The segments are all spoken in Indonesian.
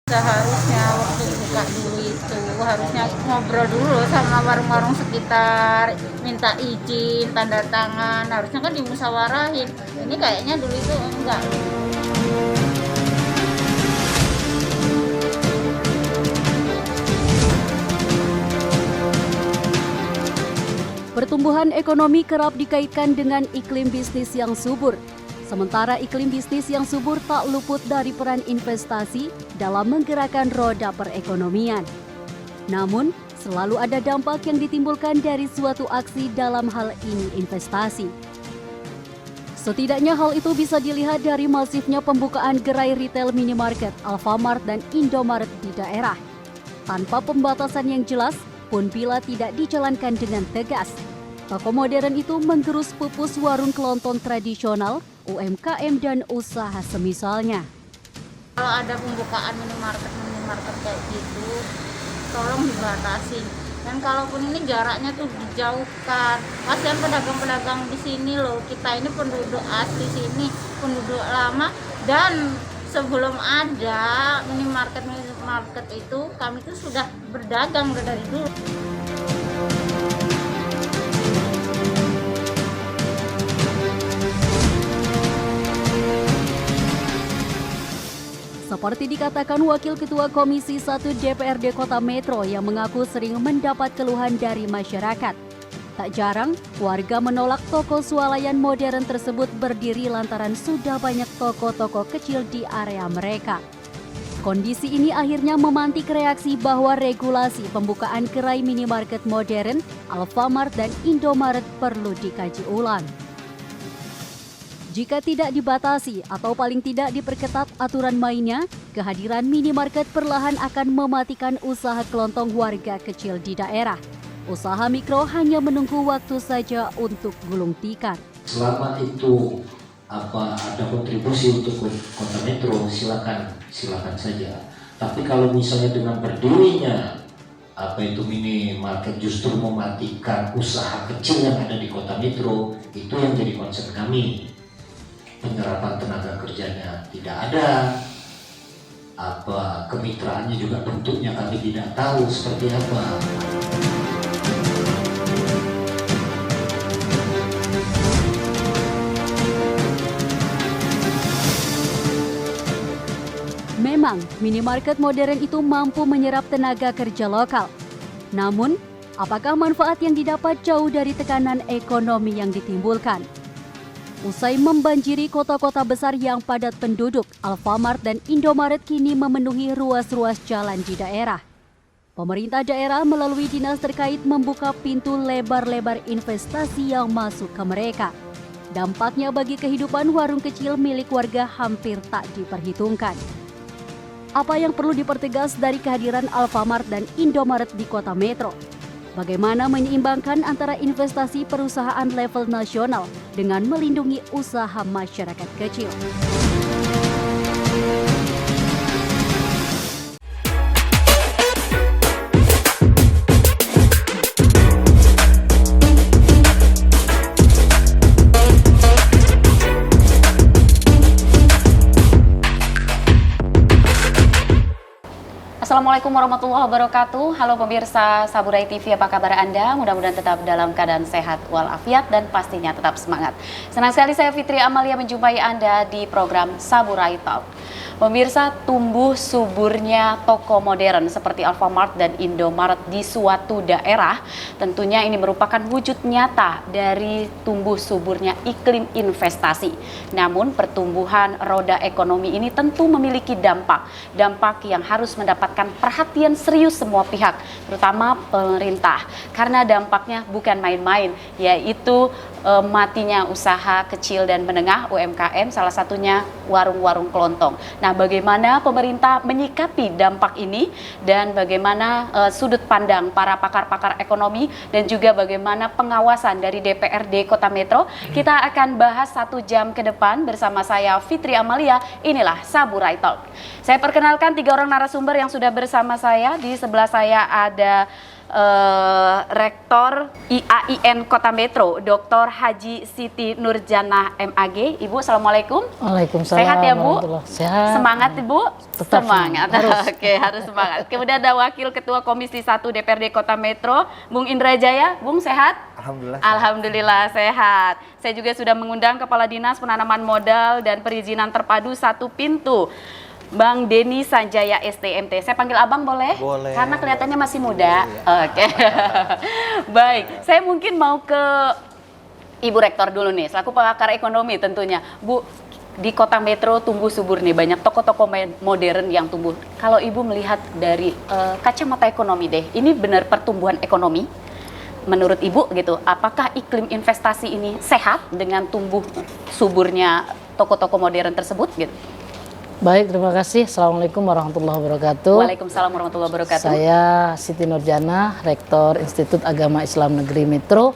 Seharusnya waktu buka dulu itu harusnya ngobrol dulu sama warung-warung sekitar, minta izin, tanda tangan, harusnya kan dimusyawarah,in. Ini kayaknya dulu itu enggak. Pertumbuhan ekonomi kerap dikaitkan dengan iklim bisnis yang subur. Sementara iklim bisnis yang subur tak luput dari peran investasi dalam menggerakkan roda perekonomian. Namun, selalu ada dampak yang ditimbulkan dari suatu aksi, dalam hal ini investasi. Setidaknya hal itu bisa dilihat dari masifnya pembukaan gerai retail minimarket, Alfamart dan Indomaret di daerah. Tanpa pembatasan yang jelas, pun bila tidak dijalankan dengan tegas, toko modern itu menggerus pupus warung kelontong tradisional, UMKM dan usaha semisalnya. Kalau ada pembukaan minimarket kayak gitu, tolong dibatasi. Dan kalaupun ini jaraknya tuh dijauhkan. Kasihan pedagang-pedagang di sini loh. Kita ini penduduk asli sini, penduduk lama, dan sebelum ada minimarket itu kami tuh sudah berdagang dari dulu. Seperti dikatakan Wakil Ketua Komisi 1 DPRD Kota Metro yang mengaku sering mendapat keluhan dari masyarakat. Tak jarang, warga menolak toko swalayan modern tersebut berdiri lantaran sudah banyak toko-toko kecil di area mereka. Kondisi ini akhirnya memantik reaksi bahwa regulasi pembukaan gerai minimarket modern, Alfamart dan Indomaret perlu dikaji ulang. Jika tidak dibatasi atau paling tidak diperketat aturan mainnya, kehadiran minimarket perlahan akan mematikan usaha kelontong warga kecil di daerah. Usaha mikro hanya menunggu waktu saja untuk gulung tikar. Selama itu ada kontribusi untuk Kota Metro, silakan saja. Tapi kalau misalnya dengan berdirinya minimarket justru mematikan usaha kecil yang ada di Kota Metro, itu yang jadi concern kami. Penyerapan tenaga kerjanya tidak ada, kemitraannya juga bentuknya kami tidak tahu seperti apa. Memang, minimarket modern itu mampu menyerap tenaga kerja lokal. Namun, apakah manfaat yang didapat jauh dari tekanan ekonomi yang ditimbulkan? Usai membanjiri kota-kota besar yang padat penduduk, Alfamart dan Indomaret kini memenuhi ruas-ruas jalan di daerah. Pemerintah daerah melalui dinas terkait membuka pintu lebar-lebar investasi yang masuk ke mereka. Dampaknya bagi kehidupan warung kecil milik warga hampir tak diperhitungkan. Apa yang perlu dipertegas dari kehadiran Alfamart dan Indomaret di Kota Metro? Bagaimana menyeimbangkan antara investasi perusahaan level nasional dengan melindungi usaha masyarakat kecil? Assalamualaikum warahmatullahi wabarakatuh. Halo pemirsa Saburai TV, apa kabar Anda? Mudah-mudahan tetap dalam keadaan sehat walafiat dan pastinya tetap semangat. Senang sekali saya Fitri Amalia menjumpai Anda di program Saburai Talk. Pemirsa, tumbuh suburnya toko modern seperti Alfamart dan Indomaret di suatu daerah, tentunya ini merupakan wujud nyata dari tumbuh suburnya iklim investasi. Namun pertumbuhan roda ekonomi ini tentu memiliki dampak yang harus mendapatkan perhatian serius semua pihak, terutama pemerintah, karena dampaknya bukan main-main, yaitu matinya usaha kecil dan menengah UMKM, salah satunya warung-warung kelontong. Nah, bagaimana pemerintah menyikapi dampak ini dan bagaimana sudut pandang para pakar-pakar ekonomi dan juga bagaimana pengawasan dari DPRD Kota Metro, kita akan bahas 1 jam ke depan bersama saya Fitri Amalia. Inilah Saburai Talk. Saya perkenalkan 3 orang narasumber yang sudah bersama saya. Di sebelah saya ada Rektor IAIN Kota Metro, Dr. Haji Siti Nurjanah MAG. Ibu, Assalamualaikum. Waalaikumsalam. Sehat ya, Bu? Sehat. Semangat, Ibu? Tetap semangat. harus. Oke, harus semangat. Kemudian ada Wakil Ketua Komisi 1 DPRD Kota Metro, Bung Indra Jaya. Bung, sehat? Alhamdulillah. Alhamdulillah sehat. Saya juga sudah mengundang Kepala Dinas Penanaman Modal dan Perizinan Terpadu 1 Pintu, Bang Denny Sanjaya STMT. Saya panggil Abang boleh? Boleh. Karena kelihatannya masih muda. Oke. Baik, saya mungkin mau ke Ibu Rektor dulu nih, selaku pakar ekonomi tentunya. Bu, di Kota Metro tumbuh subur nih, banyak toko-toko modern yang tumbuh. Kalau Ibu melihat dari kacamata ekonomi deh, ini benar pertumbuhan ekonomi? Menurut Ibu gitu, apakah iklim investasi ini sehat dengan tumbuh suburnya toko-toko modern tersebut gitu? Baik, terima kasih. Assalamualaikum warahmatullahi wabarakatuh. Waalaikumsalam warahmatullahi wabarakatuh. Saya Siti Nurjanah, Rektor Institut Agama Islam Negeri Metro.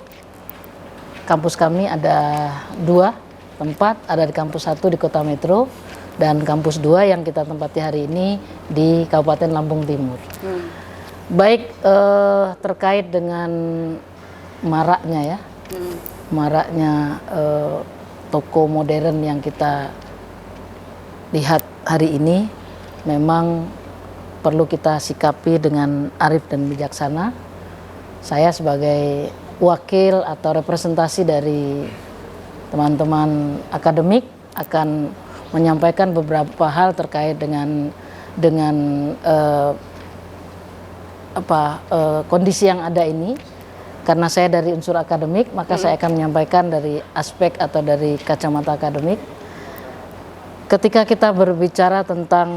Kampus kami ada 2 tempat, ada di kampus 1 di Kota Metro dan kampus 2 yang kita tempati hari ini di Kabupaten Lampung Timur. Baik, terkait dengan maraknya ya, maraknya toko modern yang kita lihat hari ini memang perlu kita sikapi dengan arif dan bijaksana. Saya sebagai wakil atau representasi dari teman-teman akademik akan menyampaikan beberapa hal terkait dengan kondisi yang ada ini. Karena saya dari unsur akademik, maka saya akan menyampaikan dari aspek atau dari kacamata akademik. Ketika kita berbicara tentang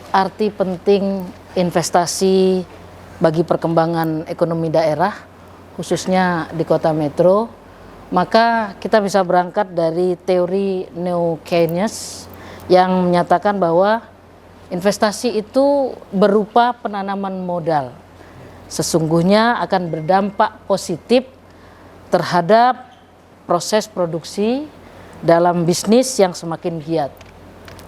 arti penting investasi bagi perkembangan ekonomi daerah, khususnya di Kota Metro, maka kita bisa berangkat dari teori Neo-Keynes yang menyatakan bahwa investasi itu berupa penanaman modal. Sesungguhnya akan berdampak positif terhadap proses produksi dalam bisnis yang semakin giat.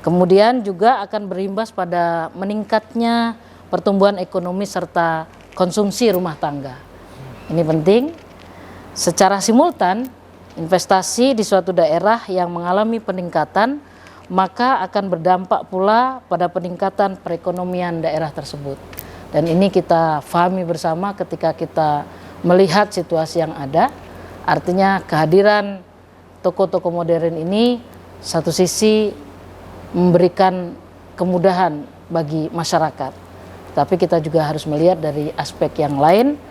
Kemudian juga akan berimbas pada meningkatnya pertumbuhan ekonomi serta konsumsi rumah tangga. Ini penting. Secara simultan, investasi di suatu daerah yang mengalami peningkatan, maka akan berdampak pula pada peningkatan perekonomian daerah tersebut. Dan ini kita pahami bersama ketika kita melihat situasi yang ada. Artinya kehadiran toko-toko modern ini satu sisi memberikan kemudahan bagi masyarakat, tapi kita juga harus melihat dari aspek yang lain,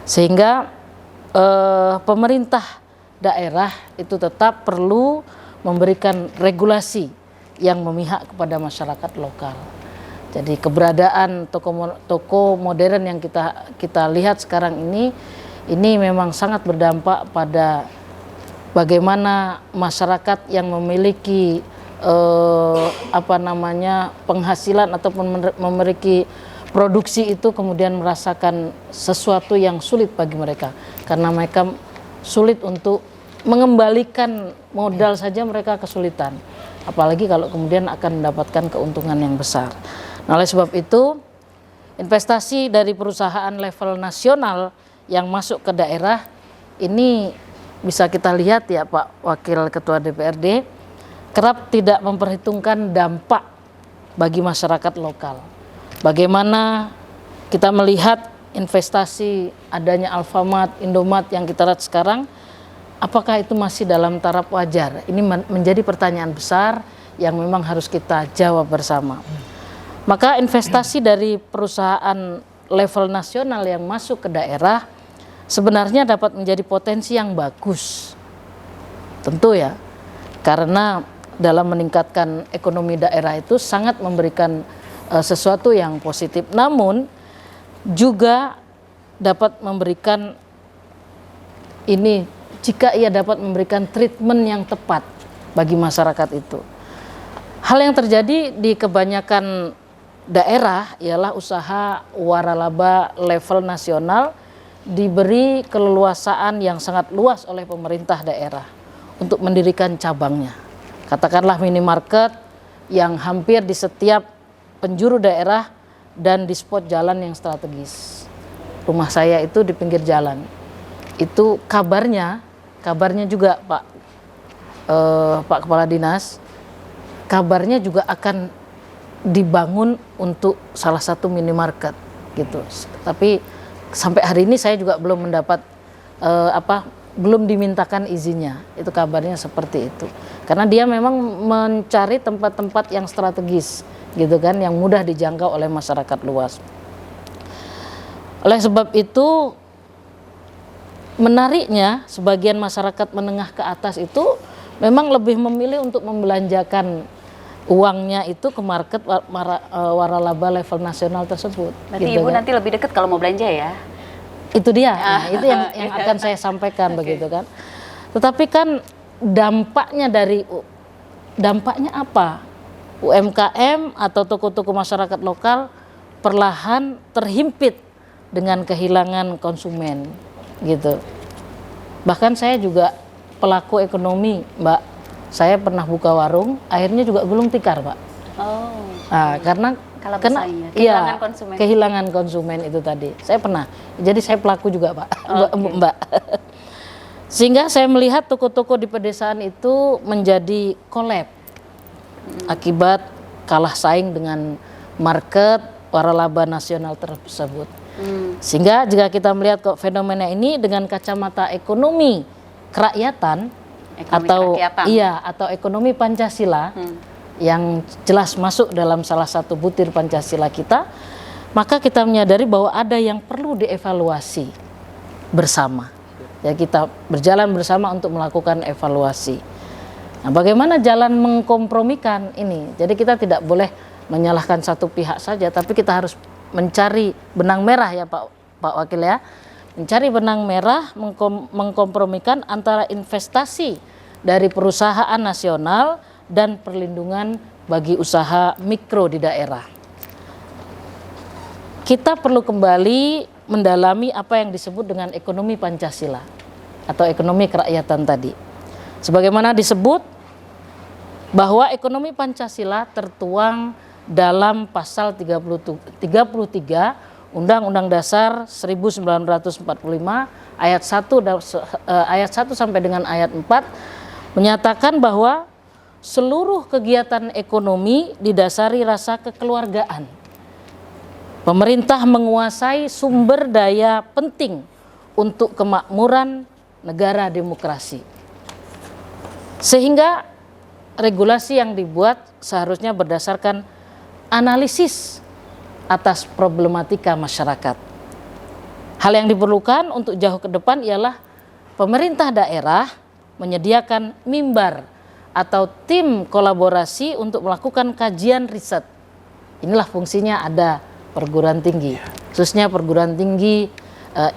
sehingga pemerintah daerah itu tetap perlu memberikan regulasi yang memihak kepada masyarakat lokal. Jadi keberadaan toko modern yang kita lihat sekarang ini memang sangat berdampak pada bagaimana masyarakat yang memiliki penghasilan ataupun memiliki produksi itu kemudian merasakan sesuatu yang sulit bagi mereka, karena mereka sulit untuk mengembalikan modal saja, mereka kesulitan, apalagi kalau kemudian akan mendapatkan keuntungan yang besar. Nah, oleh sebab itu investasi dari perusahaan level nasional yang masuk ke daerah ini bisa kita lihat ya Pak Wakil Ketua DPRD, kerap tidak memperhitungkan dampak bagi masyarakat lokal. Bagaimana kita melihat investasi adanya Alfamart, Indomart yang kita lihat sekarang, apakah itu masih dalam taraf wajar? Ini menjadi pertanyaan besar yang memang harus kita jawab bersama. Maka investasi dari perusahaan level nasional yang masuk ke daerah sebenarnya dapat menjadi potensi yang bagus. Tentu ya, karena dalam meningkatkan ekonomi daerah itu sangat memberikan sesuatu yang positif. Namun juga dapat memberikan ini jika ia dapat memberikan treatment yang tepat bagi masyarakat itu. Hal yang terjadi di kebanyakan daerah ialah usaha waralaba level nasional diberi keleluasaan yang sangat luas oleh pemerintah daerah untuk mendirikan cabangnya. Katakanlah minimarket yang hampir di setiap penjuru daerah dan di spot jalan yang strategis. rumah saya itu di pinggir jalan. Itu kabarnya juga Pak Kepala Dinas, kabarnya juga akan dibangun untuk salah satu minimarket gitu. Tapi sampai hari ini saya juga belum mendapat belum dimintakan izinnya. Itu kabarnya seperti itu. Karena dia memang mencari tempat-tempat yang strategis gitu kan, yang mudah dijangkau oleh masyarakat luas. Oleh sebab itu, menariknya sebagian masyarakat menengah ke atas itu memang lebih memilih untuk membelanjakan uangnya itu ke market waralaba level nasional tersebut. Berarti gitu Ibu kan. nanti lebih dekat kalau mau belanja ya? Itu dia, nah, itu yang akan saya sampaikan begitu kan. Tetapi kan dampaknya apa? UMKM atau toko-toko masyarakat lokal perlahan terhimpit dengan kehilangan konsumen gitu. Bahkan saya juga pelaku ekonomi, Mbak. Saya pernah buka warung, akhirnya juga gulung tikar, Pak. Oh. Nah, karena kehilangan konsumen. Kehilangan konsumen itu tadi. Saya pernah. Jadi saya pelaku juga, Pak. Mbak. Sehingga saya melihat toko-toko di pedesaan itu menjadi kolab akibat kalah saing dengan market waralaba nasional tersebut. Sehingga jika kita melihat kok fenomena ini dengan kacamata ekonomi kerakyatan atau ekonomi Pancasila yang jelas masuk dalam salah satu butir Pancasila kita, maka kita menyadari bahwa ada yang perlu dievaluasi bersama. Ya, kita berjalan bersama untuk melakukan evaluasi. Nah, bagaimana jalan mengkompromikan ini? Jadi kita tidak boleh menyalahkan satu pihak saja, tapi kita harus mencari benang merah ya Pak Wakil ya. Mencari benang merah, mengkompromikan antara investasi dari perusahaan nasional dan perlindungan bagi usaha mikro di daerah. Kita perlu kembali mendalami apa yang disebut dengan ekonomi Pancasila atau ekonomi kerakyatan tadi. Sebagaimana disebut bahwa ekonomi Pancasila tertuang dalam pasal 33 Undang-Undang Dasar 1945 ayat 1 sampai dengan ayat 4 menyatakan bahwa seluruh kegiatan ekonomi didasari rasa kekeluargaan. Pemerintah menguasai sumber daya penting untuk kemakmuran negara demokrasi. Sehingga regulasi yang dibuat seharusnya berdasarkan analisis atas problematika masyarakat. Hal yang diperlukan untuk jauh ke depan ialah pemerintah daerah menyediakan mimbar atau tim kolaborasi untuk melakukan kajian riset. Inilah fungsinya ada perguruan tinggi, khususnya perguruan tinggi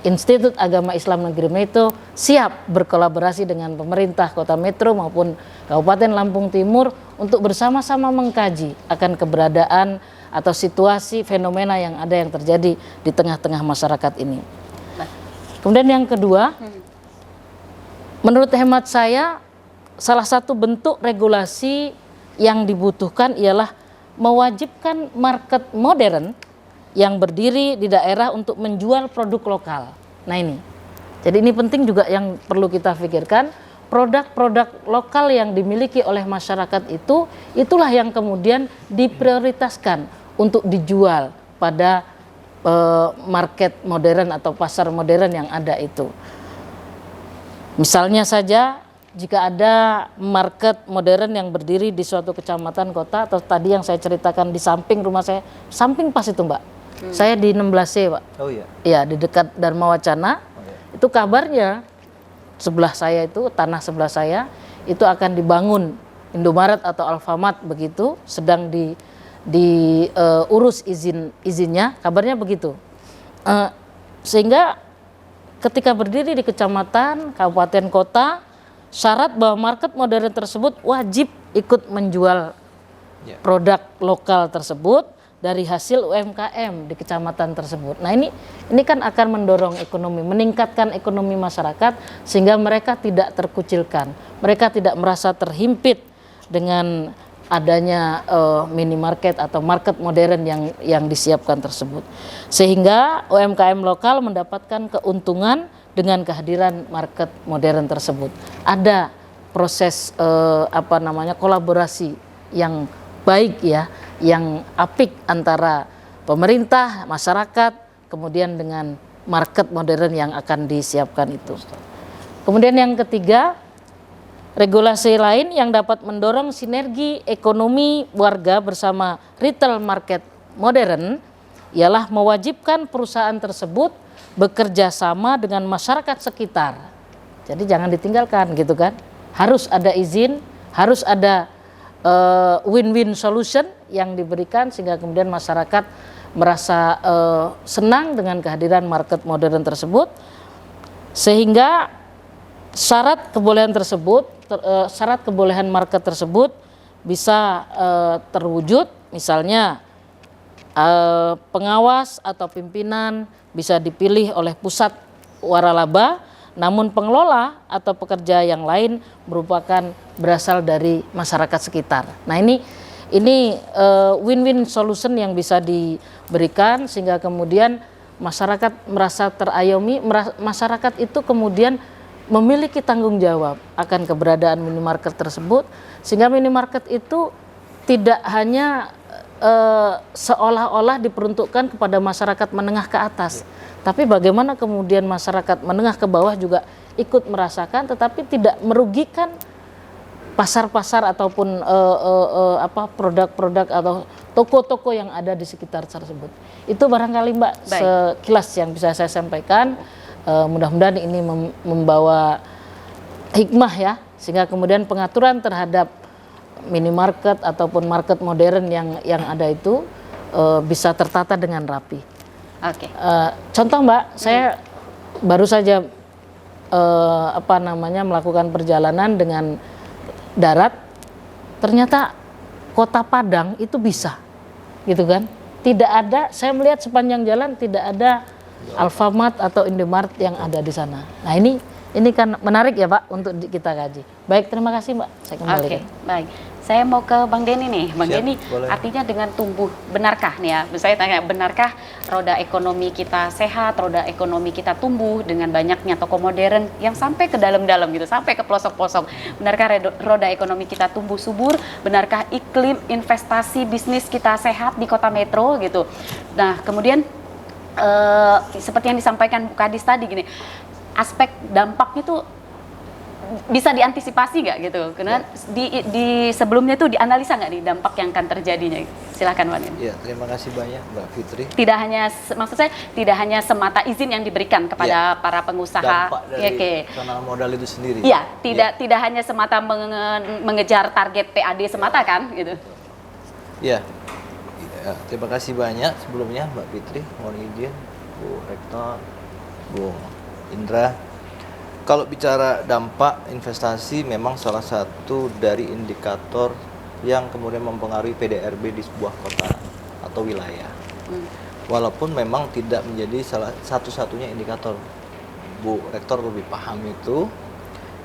Institut Agama Islam Negeri Metro siap berkolaborasi dengan pemerintah Kota Metro maupun Kabupaten Lampung Timur untuk bersama-sama mengkaji akan keberadaan atau situasi fenomena yang ada yang terjadi di tengah-tengah masyarakat ini. Kemudian yang kedua, menurut hemat saya salah satu bentuk regulasi yang dibutuhkan ialah mewajibkan market modern yang berdiri di daerah untuk menjual produk lokal. Nah ini, jadi ini penting juga yang perlu kita pikirkan. Produk-produk lokal yang dimiliki oleh masyarakat itulah yang kemudian diprioritaskan untuk dijual pada market modern atau pasar modern yang ada itu. Misalnya saja jika ada market modern yang berdiri di suatu kecamatan kota atau tadi yang saya ceritakan di samping rumah saya, samping pas itu Mbak, saya di 16C Pak. Oh iya? Iya, di dekat Dharma Wacana. Itu kabarnya sebelah saya itu, tanah sebelah saya itu akan dibangun Indomaret atau Alfamart begitu, sedang diurus izinnya, kabarnya begitu. Sehingga ketika berdiri di kecamatan, kabupaten, kota, syarat bahwa market modern tersebut wajib ikut menjual produk lokal tersebut dari hasil UMKM di kecamatan tersebut. Nah ini kan akan mendorong ekonomi, meningkatkan ekonomi masyarakat sehingga mereka tidak terkucilkan, mereka tidak merasa terhimpit dengan adanya minimarket atau market modern yang disiapkan tersebut, sehingga UMKM lokal mendapatkan keuntungan dengan kehadiran market modern tersebut. Ada proses kolaborasi yang baik ya, yang apik antara pemerintah, masyarakat, kemudian dengan market modern yang akan disiapkan itu. Kemudian yang ketiga, regulasi lain yang dapat mendorong sinergi ekonomi warga bersama retail market modern ialah mewajibkan perusahaan tersebut bekerja sama dengan masyarakat sekitar. Jadi jangan ditinggalkan gitu kan. Harus ada izin, harus ada win-win solution yang diberikan sehingga kemudian masyarakat merasa senang dengan kehadiran market modern tersebut, sehingga syarat kebolehan market tersebut bisa terwujud, misalnya pengawas atau pimpinan bisa dipilih oleh pusat waralaba, namun pengelola atau pekerja yang lain merupakan berasal dari masyarakat sekitar. Nah ini win-win solution yang bisa diberikan sehingga kemudian masyarakat merasa terayomi, masyarakat itu kemudian memiliki tanggung jawab akan keberadaan minimarket tersebut, sehingga minimarket itu tidak hanya seolah-olah diperuntukkan kepada masyarakat menengah ke atas, tapi bagaimana kemudian masyarakat menengah ke bawah juga ikut merasakan, tetapi tidak merugikan pasar-pasar ataupun produk-produk atau toko-toko yang ada di sekitar tersebut. Itu barangkali Mbak sekilas yang bisa saya sampaikan. Mudah-mudahan ini membawa hikmah ya, sehingga kemudian pengaturan terhadap minimarket ataupun market modern yang ada itu bisa tertata dengan rapi. Oke. Contoh Mbak, saya baru saja melakukan perjalanan dengan darat, ternyata Kota Padang itu bisa, gitu kan? Tidak ada, saya melihat sepanjang jalan tidak ada Alfamart atau Indomart yang ada di sana. Nah ini kan menarik ya Pak untuk kita kaji. Baik, terima kasih Mbak. Saya kembalikan. Oke, baik. Saya mau ke Bang Denny nih. Bang Denny, boleh. artinya dengan tumbuh, benarkah nih ya? Saya tanya, benarkah roda ekonomi kita sehat, roda ekonomi kita tumbuh dengan banyaknya toko modern yang sampai ke dalam-dalam gitu, sampai ke pelosok-pelosok. Benarkah roda ekonomi kita tumbuh subur? Benarkah iklim investasi bisnis kita sehat di kota metro gitu? Nah, kemudian seperti yang disampaikan Bu Kadis tadi gini, aspek dampaknya tuh bisa diantisipasi nggak gitu? Karena di sebelumnya tuh dianalisa nggak nih dampak yang akan terjadinya? Silakan Wan. Ya, terima kasih banyak Mbak Fitri. Tidak hanya, maksud saya tidak hanya semata izin yang diberikan kepada para pengusaha. Dampak dari kanal modal itu sendiri. Iya, tidak hanya semata mengejar target PAD semata kan, gitu. Ya, terima kasih banyak sebelumnya Mbak Fitri, mohon izin, Bu Rektor, Bu Indra. Kalau bicara dampak investasi memang salah satu dari indikator yang kemudian mempengaruhi PDRB di sebuah kota atau wilayah. Walaupun memang tidak menjadi salah satu-satunya indikator. Bu Rektor lebih paham itu.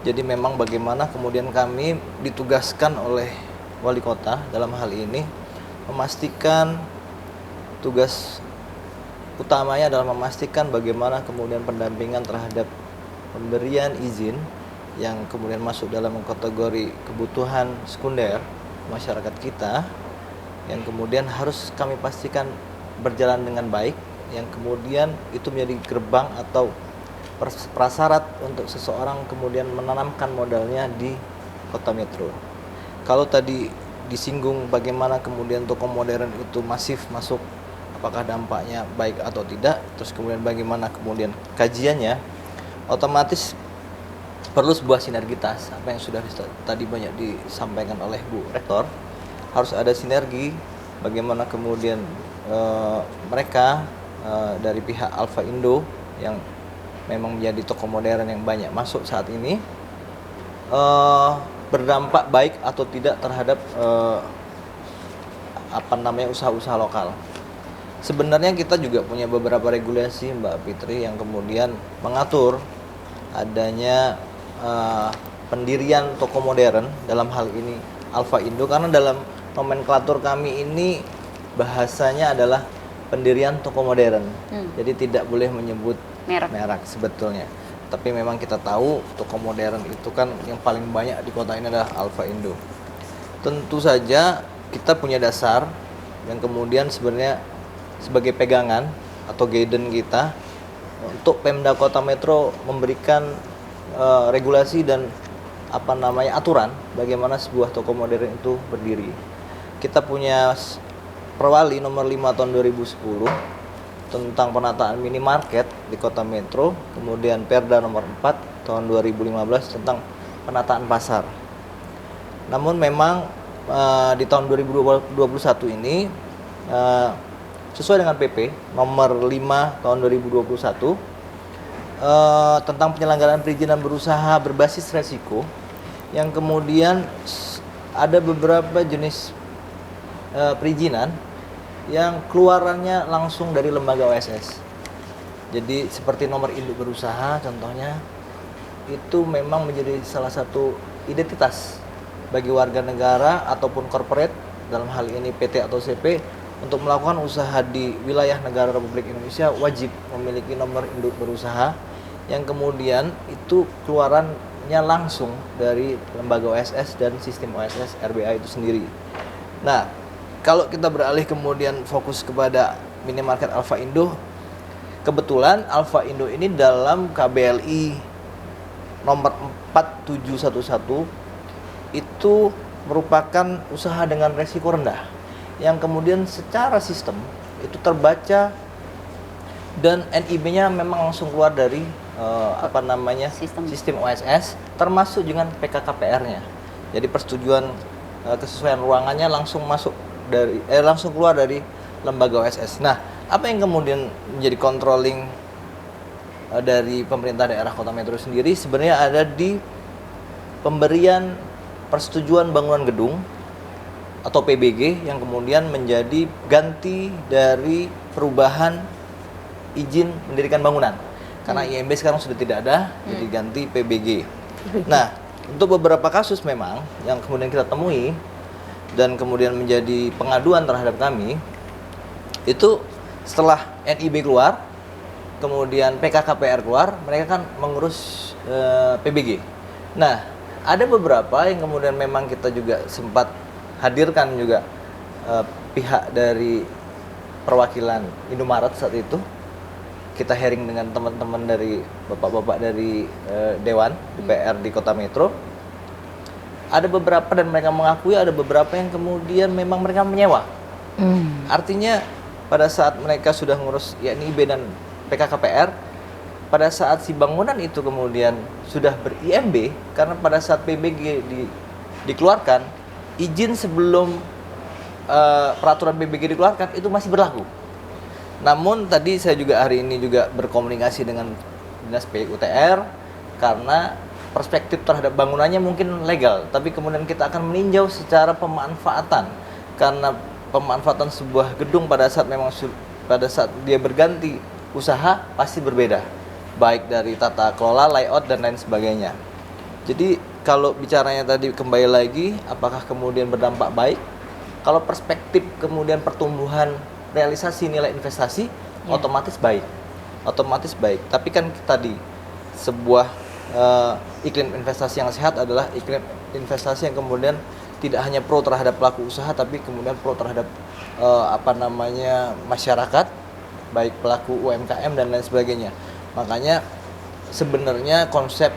Jadi memang bagaimana kemudian kami ditugaskan oleh wali kota dalam hal ini memastikan tugas utamanya adalah memastikan bagaimana kemudian pendampingan terhadap pemberian izin yang kemudian masuk dalam kategori kebutuhan sekunder masyarakat kita, yang kemudian harus kami pastikan berjalan dengan baik, yang kemudian itu menjadi gerbang atau prasyarat untuk seseorang kemudian menanamkan modalnya di kota metro. Kalau tadi disinggung bagaimana kemudian toko modern itu masif masuk, apakah dampaknya baik atau tidak, terus kemudian bagaimana kemudian kajiannya, otomatis perlu sebuah sinergitas. Apa yang sudah tadi banyak disampaikan oleh Bu Rektor, harus ada sinergi bagaimana kemudian mereka dari pihak Alfa Indo yang memang menjadi toko modern yang banyak masuk saat ini berdampak baik atau tidak terhadap usaha-usaha lokal. Sebenarnya kita juga punya beberapa regulasi Mbak Fitri yang kemudian mengatur adanya pendirian toko modern, dalam hal ini Alfa Indo, karena dalam nomenklatur kami ini bahasanya adalah pendirian toko modern. Jadi tidak boleh menyebut merek sebetulnya. Tapi memang kita tahu toko modern itu kan yang paling banyak di kota ini adalah Alfa Indo. Tentu saja kita punya dasar yang kemudian sebenarnya sebagai pegangan atau guidance kita untuk Pemda Kota Metro memberikan regulasi dan aturan bagaimana sebuah toko modern itu berdiri. Kita punya Perwali nomor 5 tahun 2010 tentang penataan minimarket di Kota Metro, kemudian Perda nomor 4 tahun 2015 tentang penataan pasar. Namun memang di tahun 2021 ini sesuai dengan PP nomor 5 tahun 2021 tentang penyelenggaraan perizinan berusaha berbasis resiko, yang kemudian ada beberapa jenis perizinan yang keluarannya langsung dari lembaga OSS. Jadi seperti nomor induk berusaha contohnya, itu memang menjadi salah satu identitas bagi warga negara ataupun corporate, dalam hal ini PT atau CP, untuk melakukan usaha di wilayah negara Republik Indonesia wajib memiliki nomor induk berusaha yang kemudian itu keluarannya langsung dari lembaga OSS dan sistem OSS RBA itu sendiri. Nah, kalau kita beralih kemudian fokus kepada minimarket Alfa Indo, kebetulan Alfa Indo ini dalam KBLI nomor 4711 itu merupakan usaha dengan resiko rendah yang kemudian secara sistem itu terbaca dan NIB-nya memang langsung keluar dari sistem OSS, termasuk dengan PKKPR-nya. Jadi persetujuan kesesuaian ruangannya langsung langsung keluar dari lembaga OSS. Nah, apa yang kemudian menjadi controlling dari pemerintah daerah Kota Metro sendiri sebenarnya ada di pemberian persetujuan bangunan gedung atau PBG yang kemudian menjadi ganti dari perubahan izin mendirikan bangunan. Karena IMB sekarang sudah tidak ada, jadi ganti PBG. Nah, untuk beberapa kasus memang yang kemudian kita temui dan kemudian menjadi pengaduan terhadap kami, itu setelah NIB keluar, kemudian PKKPR keluar, mereka kan mengurus PBG. Nah, ada beberapa yang kemudian memang kita juga sempat hadirkan juga pihak dari perwakilan Indomaret saat itu. Kita hearing dengan teman-teman dari bapak-bapak dari Dewan DPR di Kota Metro. Ada beberapa dan mereka mengakui ada beberapa yang kemudian memang mereka menyewa. Artinya pada saat mereka sudah ngurus NIB dan PKKPR, pada saat si bangunan itu kemudian sudah ber-IMB, karena pada saat PBG dikeluarkan, izin sebelum peraturan PBG dikeluarkan itu masih berlaku. Namun tadi saya juga hari ini juga berkomunikasi dengan Dinas PUTR karena perspektif terhadap bangunannya mungkin legal, tapi kemudian kita akan meninjau secara pemanfaatan, karena pemanfaatan sebuah gedung pada saat dia berganti usaha pasti berbeda, baik dari tata kelola, layout dan lain sebagainya. Jadi kalau bicaranya tadi kembali lagi, apakah kemudian berdampak baik? Kalau perspektif kemudian pertumbuhan realisasi nilai investasi, otomatis baik. Tapi kan tadi sebuah iklim investasi yang sehat adalah iklim investasi yang kemudian tidak hanya pro terhadap pelaku usaha, tapi kemudian pro terhadap masyarakat, baik pelaku UMKM dan lain sebagainya. Makanya sebenarnya konsep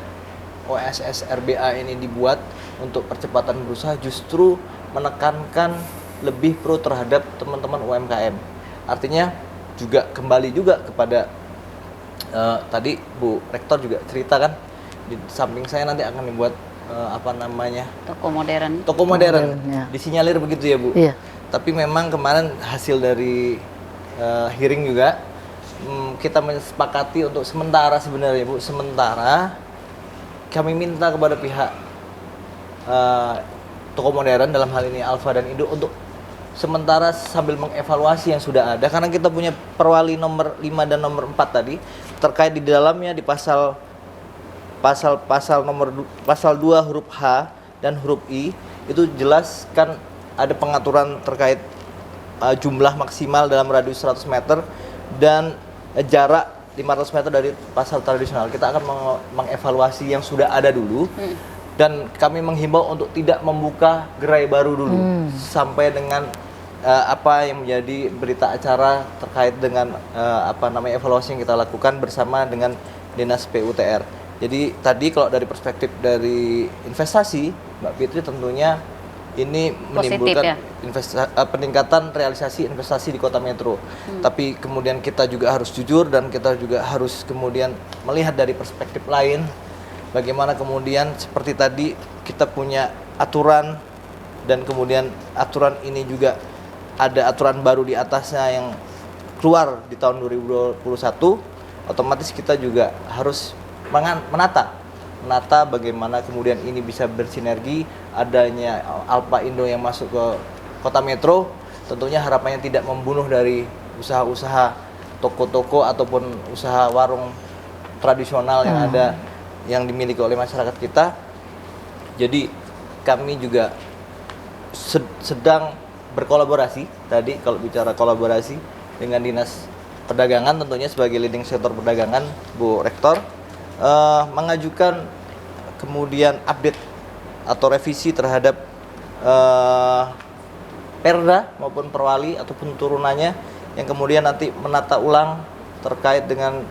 OSS RBA ini dibuat untuk percepatan berusaha justru menekankan lebih pro terhadap teman-teman UMKM. Artinya juga kembali juga kepada tadi Bu Rektor juga cerita kan, di samping saya nanti akan dibuat toko modern Ya. disinyalir begitu ya Bu. Iya. Tapi memang kemarin hasil dari hearing juga kita menyepakati untuk sementara sebenarnya Bu, sementara kami minta kepada pihak toko modern dalam hal ini Alfa dan Indo untuk sementara sambil mengevaluasi yang sudah ada, karena kita punya Perwali nomor 5 dan nomor 4 tadi terkait di dalamnya di pasal 2 huruf H dan huruf I itu jelaskan ada pengaturan terkait jumlah maksimal dalam radius 100 meter dan jarak 500 meter dari pasar tradisional. Kita akan mengevaluasi yang sudah ada dulu dan kami menghimbau untuk tidak membuka gerai baru dulu sampai dengan apa yang menjadi berita acara terkait dengan evaluasi yang kita lakukan bersama dengan Dinas PUTR. Jadi tadi kalau dari perspektif dari investasi, Mbak Fitri, tentunya ini menimbulkan peningkatan realisasi investasi di Kota Metro. Tapi kemudian kita juga harus jujur dan kita juga harus kemudian melihat dari perspektif lain, bagaimana kemudian seperti tadi kita punya aturan dan kemudian aturan ini juga ada aturan baru di atasnya yang keluar di tahun 2021, otomatis kita juga harus menata bagaimana kemudian ini bisa bersinergi, adanya Alfa Indo yang masuk ke Kota Metro, tentunya harapannya tidak membunuh dari usaha-usaha toko-toko ataupun usaha warung tradisional yang ada yang dimiliki oleh masyarakat kita. Jadi kami juga sedang berkolaborasi, tadi kalau bicara kolaborasi dengan Dinas Perdagangan tentunya sebagai leading sektor perdagangan, Bu Rektor, mengajukan kemudian update atau revisi terhadap Perda maupun Perwali ataupun turunannya yang kemudian nanti menata ulang terkait dengan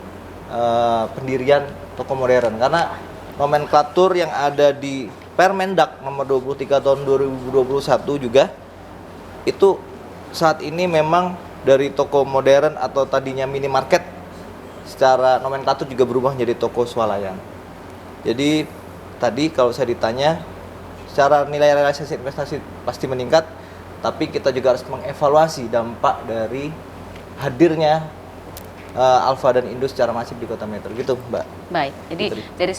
pendirian toko modern, karena nomenklatur yang ada di Permendak nomor 23 tahun 2021 juga itu saat ini memang dari toko modern atau tadinya minimarket secara nomenklatur juga berubah menjadi toko swalayan. Jadi tadi kalau saya ditanya secara nilai realisasi investasi pasti meningkat, tapi kita juga harus mengevaluasi dampak dari hadirnya Alfa dan Indo secara masif di Kota Metro, gitu Mbak. Baik, jadi dari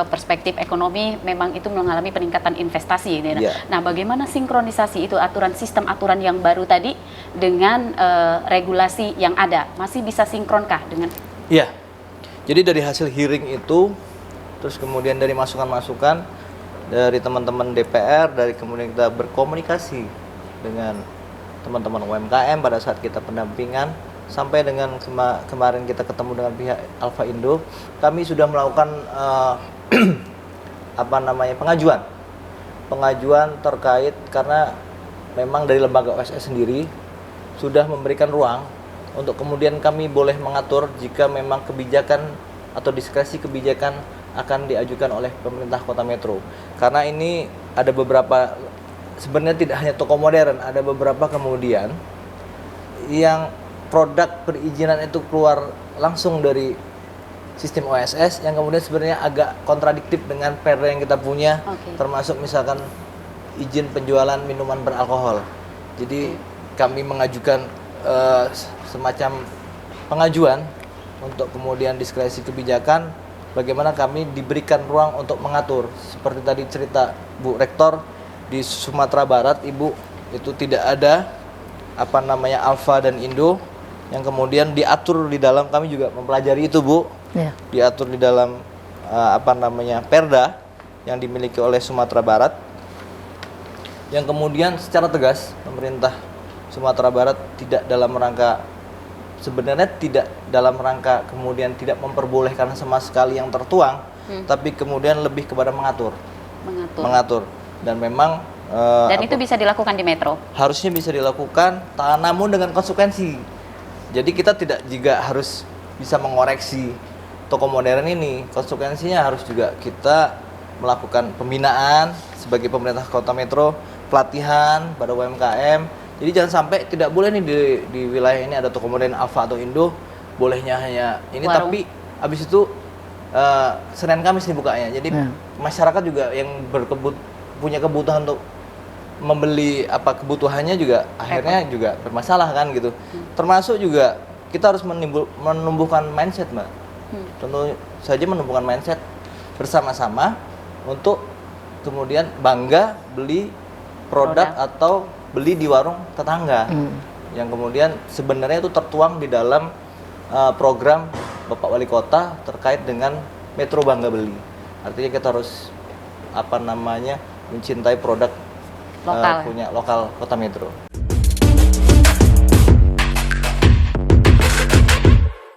perspektif ekonomi memang itu mengalami peningkatan investasi ini. Nah, bagaimana sinkronisasi itu sistem aturan yang baru tadi dengan regulasi yang ada? Masih bisa sinkronkah dengan? Iya. Jadi dari hasil hearing itu, terus kemudian dari masukan-masukan dari teman-teman DPR, dari kemudian kita berkomunikasi dengan teman-teman UMKM pada saat kita pendampingan, sampai dengan kemarin kita ketemu dengan pihak Alfa Indo, kami sudah melakukan pengajuan terkait, karena memang dari lembaga OSS sendiri sudah memberikan ruang untuk kemudian kami boleh mengatur jika memang kebijakan atau diskresi kebijakan akan diajukan oleh pemerintah Kota Metro. Karena ini ada beberapa, sebenarnya tidak hanya toko modern, ada beberapa kemudian yang produk perizinan itu keluar langsung dari sistem OSS yang kemudian sebenarnya agak kontradiktif dengan perda yang kita punya, termasuk misalkan izin penjualan minuman beralkohol. Jadi kami mengajukan semacam pengajuan untuk kemudian diskresi kebijakan, bagaimana kami diberikan ruang untuk mengatur. Seperti tadi cerita Bu Rektor, di Sumatera Barat Ibu itu tidak ada Alfa dan Indo yang kemudian diatur di dalam, kami juga mempelajari itu Bu, diatur di dalam Perda yang dimiliki oleh Sumatera Barat, yang kemudian secara tegas pemerintah Sumatera Barat tidak dalam rangka, sebenarnya tidak dalam rangka kemudian tidak memperbolehkan sama sekali yang tertuang, tapi kemudian lebih kepada mengatur. Dan memang dan itu bisa dilakukan di Metro? Harusnya bisa dilakukan, namun dengan konsekuensi. Jadi kita tidak juga harus bisa mengoreksi toko modern ini. Konsekuensinya harus juga kita melakukan pembinaan sebagai pemerintah Kota Metro, pelatihan pada UMKM. Jadi jangan sampai tidak boleh nih di wilayah ini ada toko modern Alfa atau Indo, bolehnya hanya ini warung. Tapi habis itu Senin Kamis dibukanya. Jadi masyarakat juga yang punya kebutuhan untuk membeli kebutuhannya juga akhirnya juga bermasalah kan gitu. Termasuk juga kita harus menumbuhkan mindset Mbak. Tentu saja menumbuhkan mindset bersama-sama untuk kemudian bangga beli produk atau beli di warung tetangga. Yang kemudian sebenarnya itu tertuang di dalam program Bapak Wali Kota terkait dengan Metro Bangga Beli. Artinya kita harus mencintai produk Lokal. punya lokal kota metro.